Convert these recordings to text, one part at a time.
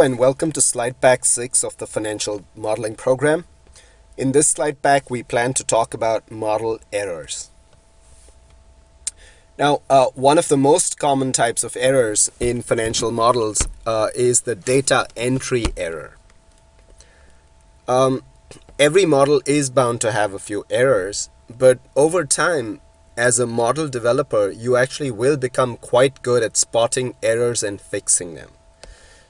and welcome to slide pack 6 of the financial modeling program. In this slide pack, we plan to talk about model errors. Now, one of the most common types of errors in financial models is the data entry error. Every model is bound to have a few errors, but over time, as a model developer, you actually will become quite good at spotting errors and fixing them.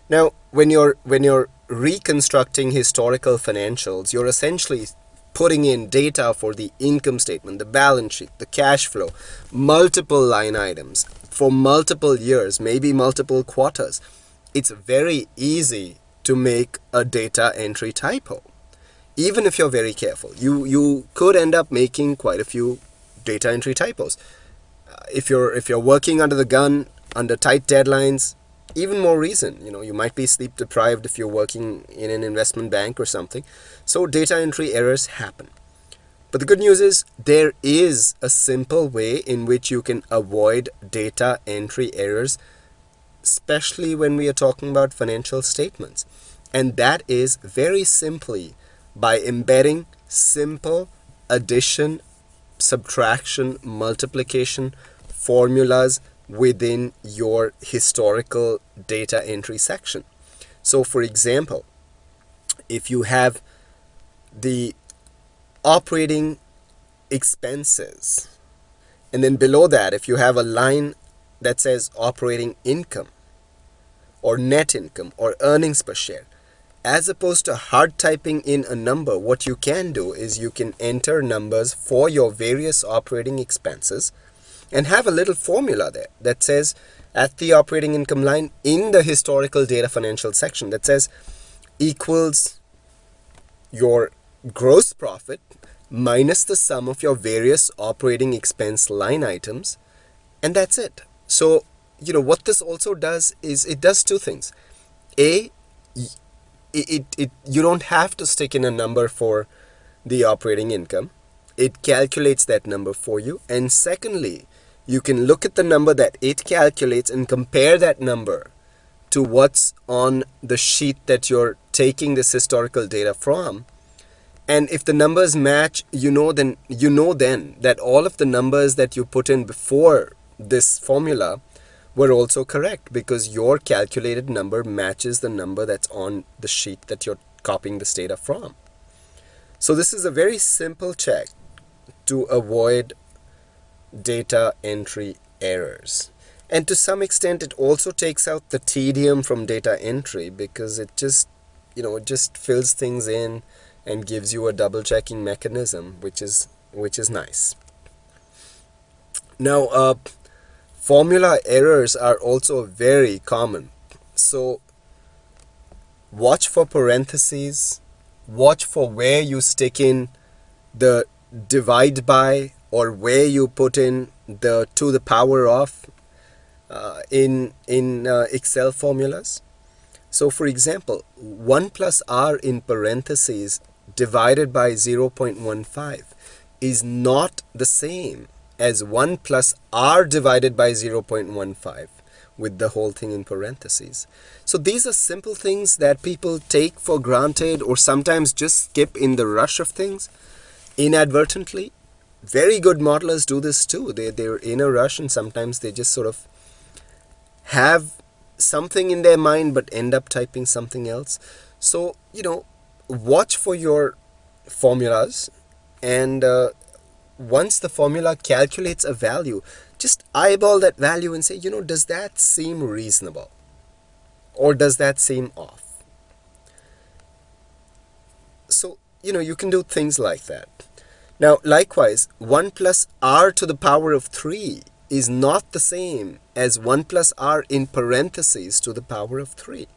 Now, when you're reconstructing historical financials, you're essentially putting in data for the income statement, the balance sheet, the cash flow, multiple line items for multiple years, maybe multiple quarters. It's very easy to make a data entry typo. Even if you're very careful, you could end up making quite a few data entry typos. If you're working under the gun, under tight deadlines, even more reason, you might be sleep deprived if you're working in an investment bank or something. So data entry errors happen. But the good news is there is a simple way in which you can avoid data entry errors, especially when we are talking about financial statements. And that is very simply by embedding simple addition, subtraction, multiplication formulas within your historical data entry section. So for example, if you have the operating expenses, and then below that, if you have a line that says operating income or net income or earnings per share, as opposed to hard typing in a number, what you can do is you can enter numbers for your various operating expenses and have a little formula there that says at the operating income line in the historical data financial section that says equals your gross profit minus the sum of your various operating expense line items, and that's it. So, what this also does is it does two things. A, you don't have to stick in a number for the operating income. It calculates that number for you. And secondly, you can look at the number that it calculates and compare that number to what's on the sheet that you're taking this historical data from. And if the numbers match, then that all of the numbers that you put in before this formula were also correct because your calculated number matches the number that's on the sheet that you're copying this data from. So this is a very simple check to avoid data entry errors. And to some extent, it also takes out the tedium from data entry because it just fills things in and gives you a double checking mechanism, which is nice. Now, formula errors are also very common. So watch for parentheses, watch for where you stick in the divide by or where you put in the to the power of in Excel formulas. So for example, 1 plus r in parentheses divided by 0.15 is not the same as 1 plus r divided by 0.15 with the whole thing in parentheses. So these are simple things that people take for granted or sometimes just skip in the rush of things inadvertently. Very good modelers do this too. They're in a rush and sometimes they just sort of have something in their mind but end up typing something else. So, watch for your formulas, and once the formula calculates a value, just eyeball that value and say, does that seem reasonable or does that seem off? So, you can do things like that. Now, likewise, 1 plus r to the power of 3 is not the same as 1 plus r in parentheses to the power of 3.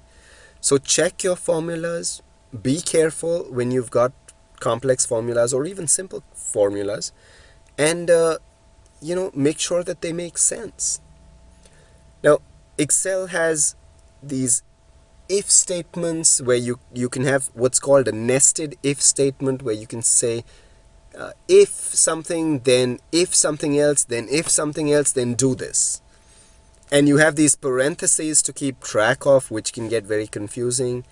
So check your formulas. Be careful when you've got complex formulas or even simple formulas, and make sure that they make sense. Now, Excel has these if statements where you can have what's called a nested if statement where you can say if something, then if something else, then if something else, then do this. And you have these parentheses to keep track of, which can get very confusing.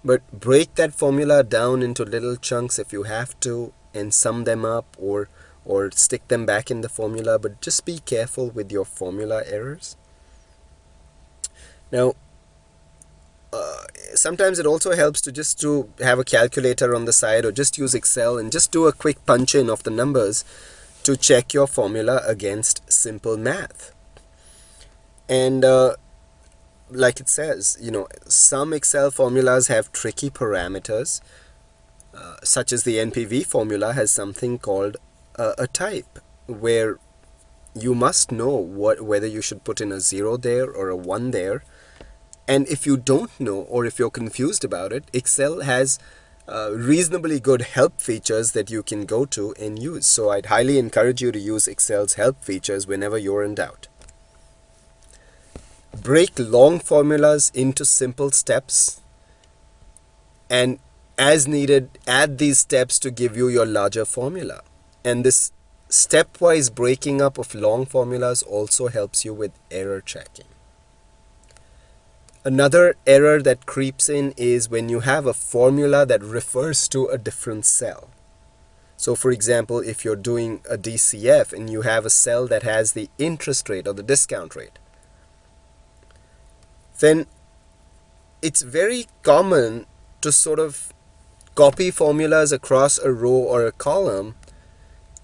But break that formula down into little chunks if you have to, and sum them up, or stick them back in the formula. But just be careful with your formula errors. Now, sometimes it also helps to have a calculator on the side, or just use Excel and just do a quick punch in of the numbers to check your formula against simple math. And like it says, some Excel formulas have tricky parameters, such as the NPV formula has something called a type, where you must know whether you should put in a 0 there or a 1 there. And if you don't know, or if you're confused about it, Excel has reasonably good help features that you can go to and use. So I'd highly encourage you to use Excel's help features whenever you're in doubt. Break long formulas into simple steps, and as needed, add these steps to give you your larger formula. And this stepwise breaking up of long formulas also helps you with error checking. Another error that creeps in is when you have a formula that refers to a different cell. So for example, if you're doing a DCF and you have a cell that has the interest rate or the discount rate, then it's very common to sort of copy formulas across a row or a column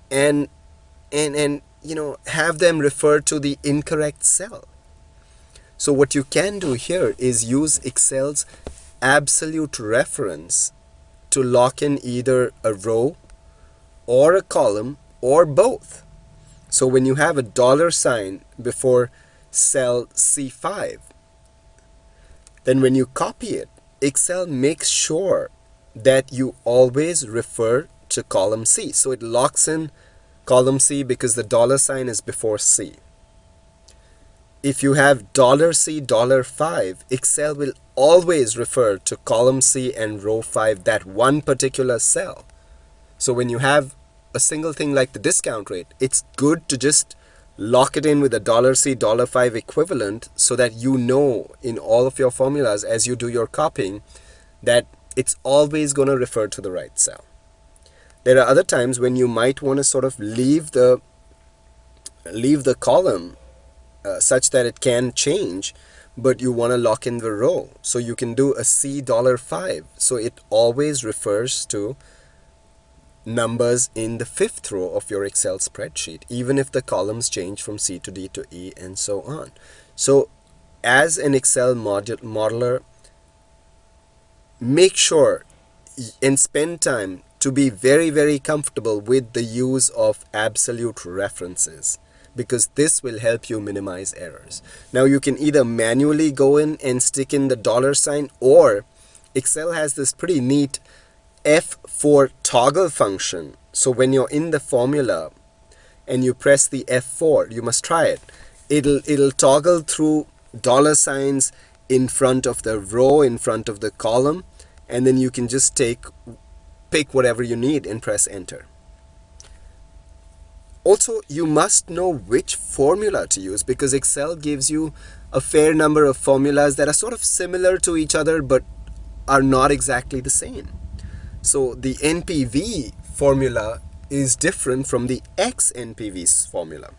and have them refer to the incorrect cell. So what you can do here is use Excel's absolute reference to lock in either a row or a column or both. So when you have a dollar sign before cell C5, then when you copy it, Excel makes sure that you always refer to column C. So it locks in column C because the dollar sign is before C. If you have $C, $5, Excel will always refer to column C and row 5, that one particular cell. So when you have a single thing like the discount rate, it's good to just lock it in with a $C, $5 equivalent, so that you know in all of your formulas as you do your copying that it's always going to refer to the right cell. There are other times when you might want to sort of leave the column such that it can change, but you want to lock in the row. So you can do a C $5. So it always refers to numbers in the 5th row of your Excel spreadsheet, even if the columns change from C to D to E and so on. So as an Excel modeler, make sure and spend time to be very, very comfortable with the use of absolute references, because this will help you minimize errors. Now you can either manually go in and stick in the dollar sign, or Excel has this pretty neat F4 toggle function. So when you're in the formula and you press the F4, you must try it. It'll toggle through dollar signs in front of the row, in front of the column, and then you can just pick whatever you need and press enter. Also, you must know which formula to use, because Excel gives you a fair number of formulas that are sort of similar to each other but are not exactly the same. So the NPV formula is different from the XNPV formula,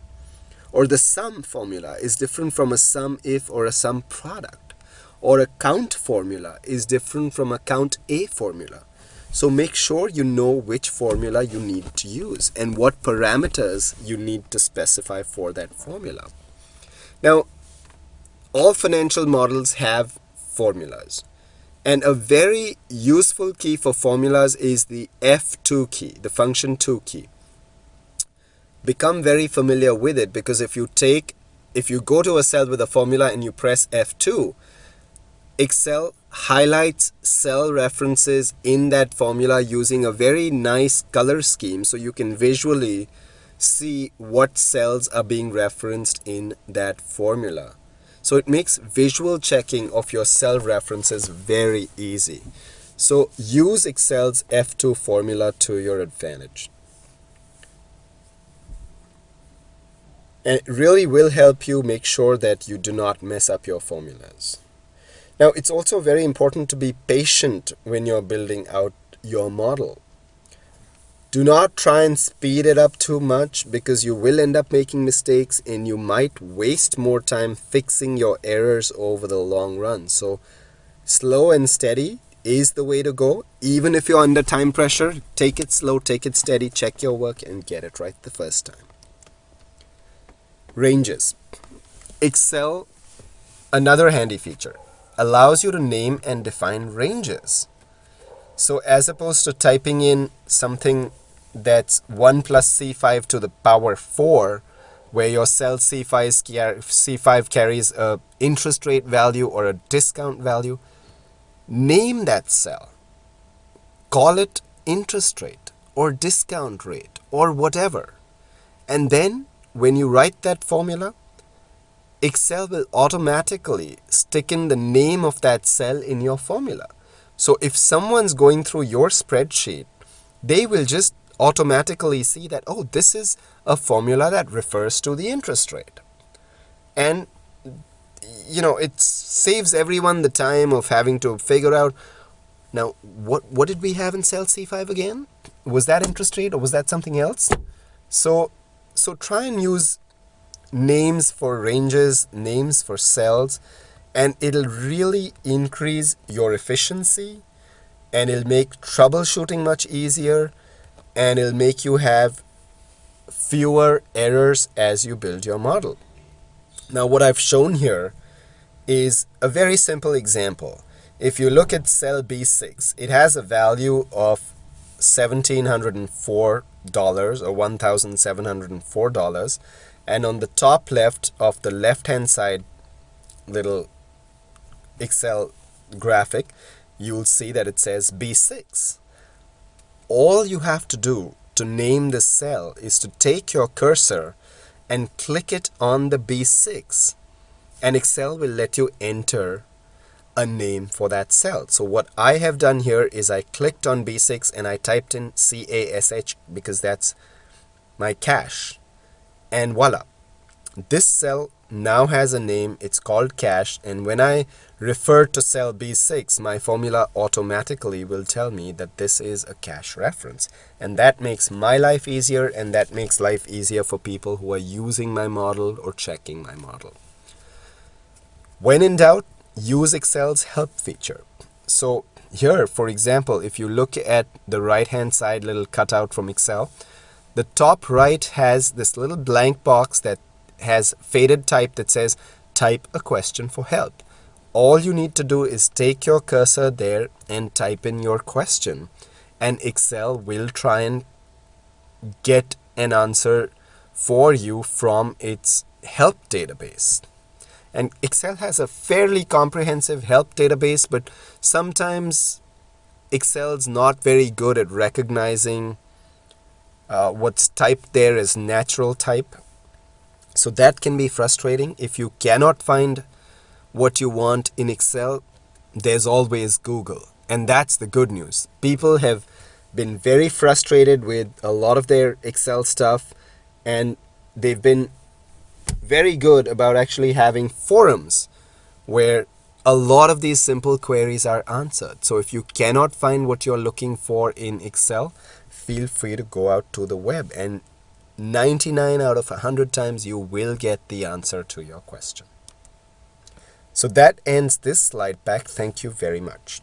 or the sum formula is different from a sum if or a sum product, or a count formula is different from a count A formula. So make sure you know which formula you need to use and what parameters you need to specify for that formula. Now, all financial models have formulas, and a very useful key for formulas is the F2 key, the function 2 key. Become very familiar with it, because if you go to a cell with a formula and you press F2, Excel highlights cell references in that formula using a very nice color scheme, so you can visually see what cells are being referenced in that formula. So it makes visual checking of your cell references very easy. So use Excel's F2 formula to your advantage. And it really will help you make sure that you do not mess up your formulas. Now, it's also very important to be patient when you're building out your model. Do not try and speed it up too much, because you will end up making mistakes and you might waste more time fixing your errors over the long run. So slow and steady is the way to go. Even if you're under time pressure, take it slow, take it steady, check your work and get it right the first time. Ranges. Excel, another handy feature, allows you to name and define ranges. So as opposed to typing in something that's 1 plus C5 to the power 4, where your cell C5 carries a interest rate value or a discount value, name that cell. Call it interest rate or discount rate or whatever. And then when you write that formula, Excel will automatically stick in the name of that cell in your formula. So if someone's going through your spreadsheet, they will just automatically see that, oh, this is a formula that refers to the interest rate. And, it saves everyone the time of having to figure out, now, what did we have in cell C5 again? Was that interest rate or was that something else? So try and use names for ranges, names for cells, and it'll really increase your efficiency, and it'll make troubleshooting much easier, and it'll make you have fewer errors as you build your model. Now, what I've shown here is a very simple example. If you look at cell B6, it has a value of $1,704 or $1,704, and on the top left of the left-hand side little Excel graphic, you'll see that it says B6. All you have to do to name this cell is to take your cursor and click it on the B6, and Excel will let you enter a name for that cell. So what I have done here is I clicked on B6 and I typed in CASH because that's my cash, and voila, this cell now has a name. It's called cash, and when I refer to cell B6, my formula automatically will tell me that this is a cash reference, and that makes my life easier, and that makes life easier for people who are using my model or checking my model. When in doubt, use Excel's help feature. So here, for example, if you look at the right hand side little cutout from Excel, the top right has this little blank box that has faded type that says type a question for help. All you need to do is take your cursor there and type in your question, and Excel will try and get an answer for you from its help database. And Excel has a fairly comprehensive help database, but sometimes Excel's not very good at recognizing what's typed there as natural type. So that can be frustrating. If you cannot find what you want in Excel, there's always Google. And that's the good news. People have been very frustrated with a lot of their Excel stuff, and they've been very good about actually having forums where a lot of these simple queries are answered. So if you cannot find what you're looking for in Excel, feel free to go out to the web, and 99 out of 100 times you will get the answer to your question. So that ends this slide pack. Thank you very much.